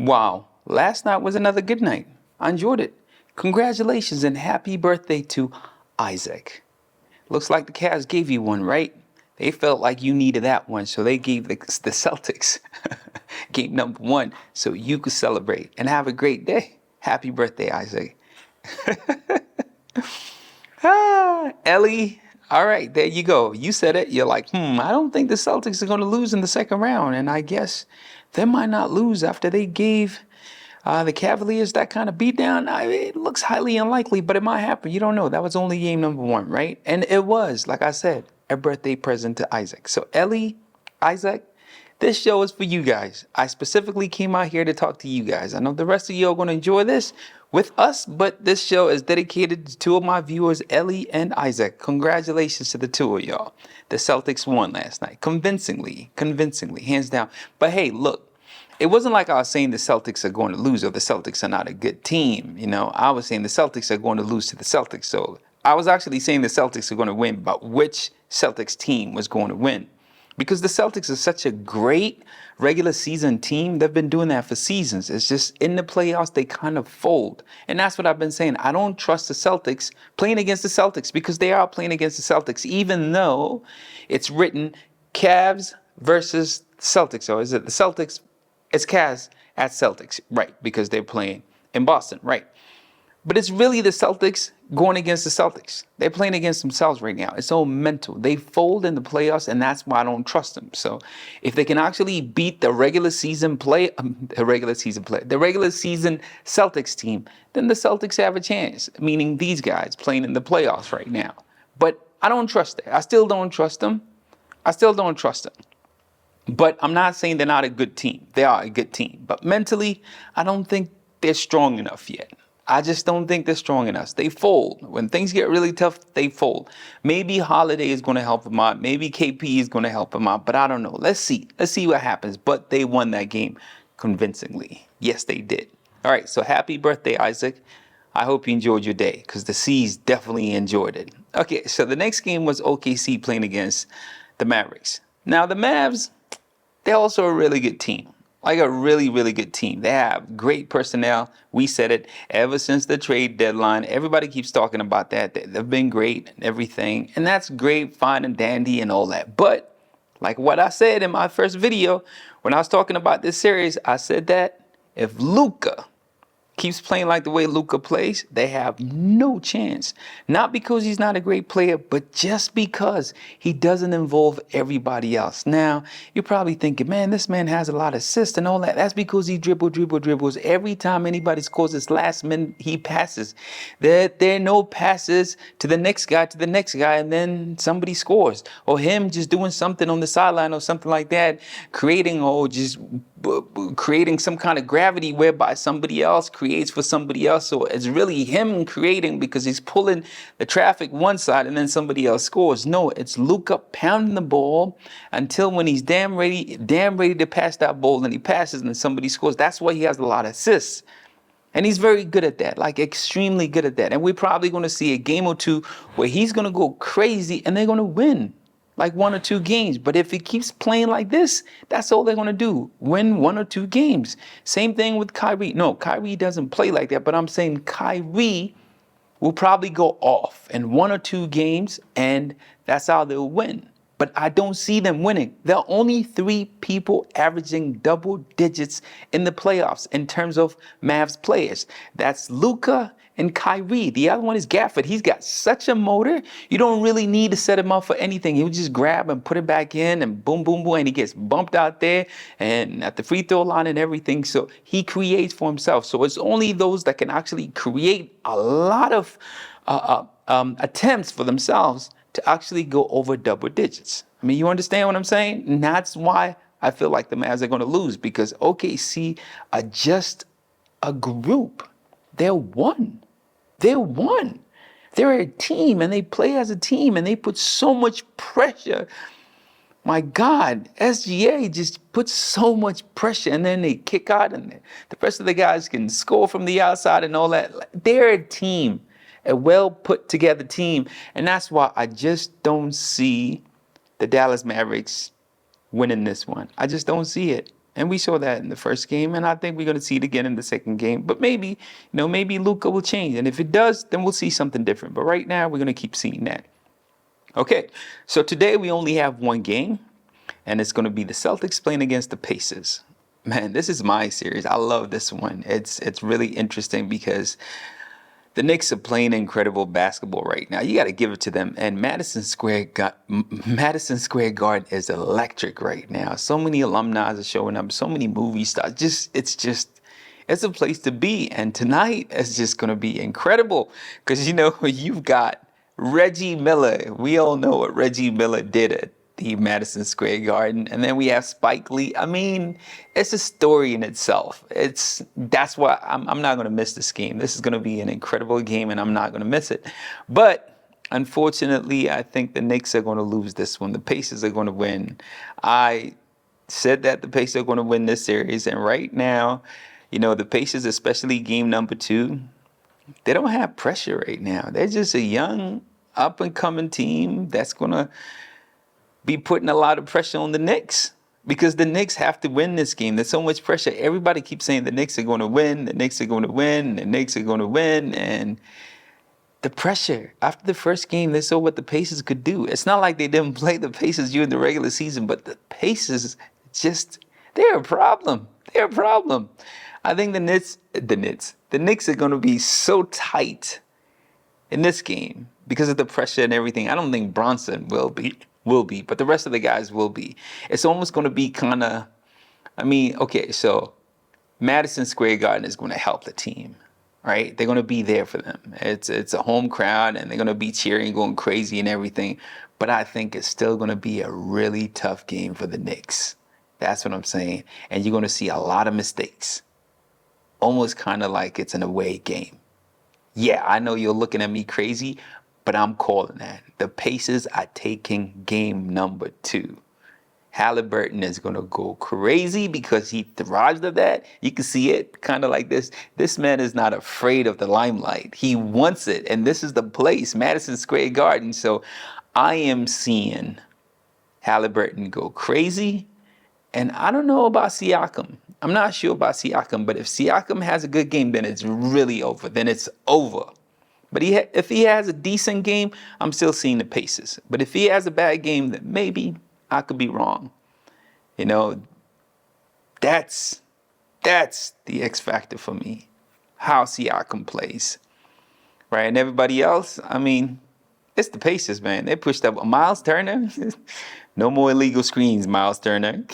Wow, last night was another good night. I enjoyed it. Congratulations and happy birthday to Isaac. Looks like the Cavs gave you one, right? They felt like you needed that one, so they gave the Celtics game number one so you could celebrate and have a great day. Happy birthday, Isaac. Ellie. All right, there you go. You said it. You're like, I don't think the Celtics are going to lose in the second round. And I guess they might not lose after they gave the Cavaliers that kind of beatdown. It looks highly unlikely, but it might happen. You don't know. That was only game number one, right? And it was, like I said, a birthday present to Isaac. So Ellie, Isaac, this show is for you guys. I specifically came out here to talk to you guys. I know the rest of you are going to enjoy this with us, but this show is dedicated to two of my viewers, Ellie and Isaac. Congratulations to the two of y'all. The Celtics won last night. Convincingly, hands down. But hey, look, it wasn't like I was saying the Celtics are going to lose or the Celtics are not a good team. You know, I was saying the Celtics are going to lose to the Celtics. So I was actually saying the Celtics are going to win, but which Celtics team was going to win? Because the Celtics are such a great regular season team. They've been doing that for seasons. It's just in the playoffs, they kind of fold. And that's what I've been saying. I don't trust the Celtics playing against the Celtics because they are playing against the Celtics, even though it's written Cavs versus Celtics. Or is it the Celtics? It's Cavs at Celtics, right? Because they're playing in Boston, right? But it's really the Celtics going against the Celtics. They're playing against themselves right now. It's all mental. They fold in the playoffs, and that's why I don't trust them. So if they can actually beat the regular season Celtics team, then the Celtics have a chance, meaning these guys playing in the playoffs right now. But I don't trust that. I still don't trust them. But I'm not saying they're not a good team. They are a good team. But mentally, I don't think they're strong enough yet. I just don't think they're strong enough. They fold. When things get really tough, they fold. Maybe Holiday is going to help them out. Maybe KP is going to help them out. But I don't know. Let's see. Let's see what happens. But they won that game convincingly. Yes, they did. All right. So happy birthday, Isaac. I hope you enjoyed your day because the C's definitely enjoyed it. Okay. So the next game was OKC playing against the Mavericks. Now, the Mavs, they're also a really good team. Like a really, really good team. They have great personnel. We said it ever since the trade deadline. Everybody keeps talking about that. They've been great and everything. And that's great, fine and dandy and all that. But like what I said in my first video, when I was talking about this series, I said that if Luka keeps playing like the way Luka plays, they have no chance. Not because he's not a great player, but just because he doesn't involve everybody else. Now, you're probably thinking, man, this man has a lot of assists and all that. That's because he dribbles. Every time anybody scores this last minute, he passes. There are no passes to the next guy, and then somebody scores. Or him just doing something on the sideline or something like that, creating some kind of gravity whereby somebody else creates for somebody else. So it's really him creating because he's pulling the traffic one side and then somebody else scores. No, it's Luka pounding the ball until when he's damn ready to pass that ball and he passes and then somebody scores. That's why he has a lot of assists. And he's very good at that, like extremely good at that. And we're probably going to see a game or two where he's going to go crazy and they're going to win. Like 1 or 2 games. But if he keeps playing like this, that's all they're going to do. Win 1 or 2 games. Same thing with Kyrie. No, Kyrie doesn't play like that. But I'm saying Kyrie will probably go off in 1 or 2 games. And that's how they'll win. But I don't see them winning. There are only 3 people averaging double digits in the playoffs in terms of Mavs players. That's Luka and Kyrie. The other one is Gafford. He's got such a motor. You don't really need to set him up for anything. He'll just grab and put it back in and boom, boom, boom. And he gets bumped out there and at the free throw line and everything. So he creates for himself. So it's only those that can actually create a lot of attempts for themselves to actually go over double digits. I mean, you understand what I'm saying? And that's why I feel like the Mavs are going to lose because OKC are just a group. They're one. They're a team and they play as a team and they put so much pressure. My God, SGA just puts so much pressure and then they kick out and the rest of the guys can score from the outside and all that. They're a team, a well put together team. And that's why I just don't see the Dallas Mavericks winning this one. I just don't see it. And we saw that in the first game, and I think we're going to see it again in the second game. But maybe, maybe Luka will change. And if it does, then we'll see something different. But right now, we're going to keep seeing that. Okay, so today we only have one game, and it's going to be the Celtics playing against the Pacers. Man, this is my series. I love this one. It's really interesting because the Knicks are playing incredible basketball right now. You got to give it to them. And Madison Square Garden is electric right now. So many alumni are showing up. So many movie stars. It's a place to be. And tonight is just going to be incredible because, you've got Reggie Miller. We all know what Reggie Miller did at the Madison Square Garden. And then we have Spike Lee. I mean, it's a story in itself. That's why I'm not going to miss this game. This is going to be an incredible game, and I'm not going to miss it. But unfortunately, I think the Knicks are going to lose this one. The Pacers are going to win. I said that the Pacers are going to win this series, and right now, the Pacers, especially game number 2, they don't have pressure right now. They're just a young, up-and-coming team that's going to be putting a lot of pressure on the Knicks because the Knicks have to win this game. There's so much pressure. Everybody keeps saying the Knicks are going to win, the Knicks are going to win, the Knicks are going to win. And the pressure, after the first game, they saw what the Pacers could do. It's not like they didn't play the Pacers during the regular season, but the Pacers they're a problem. They're a problem. I think the Knicks are going to be so tight in this game because of the pressure and everything. I don't think Bronson will be, but the rest of the guys will be. It's almost going to be kind of, okay, so Madison Square Garden is going to help the team, right? They're going to be there for them. It's a home crowd, and they're going to be cheering, going crazy and everything. But I think it's still going to be a really tough game for the Knicks. That's what I'm saying. And you're going to see a lot of mistakes. Almost kind of like it's an away game. Yeah, I know you're looking at me crazy, but I'm calling that. The Pacers are taking game number 2. Halliburton is going to go crazy because he thrives of that. You can see it kind of like this. This man is not afraid of the limelight. He wants it. And this is the place, Madison Square Garden. So I am seeing Halliburton go crazy. And I don't know about Siakam. I'm not sure about Siakam. But if Siakam has a good game, then it's really over. Then it's over. But if he has a decent game, I'm still seeing the Pacers. But if he has a bad game, then maybe I could be wrong. That's the X factor for me. How Siakam plays, right? And everybody else, it's the Pacers, man. They pushed up Miles Turner. No more illegal screens, Miles Turner.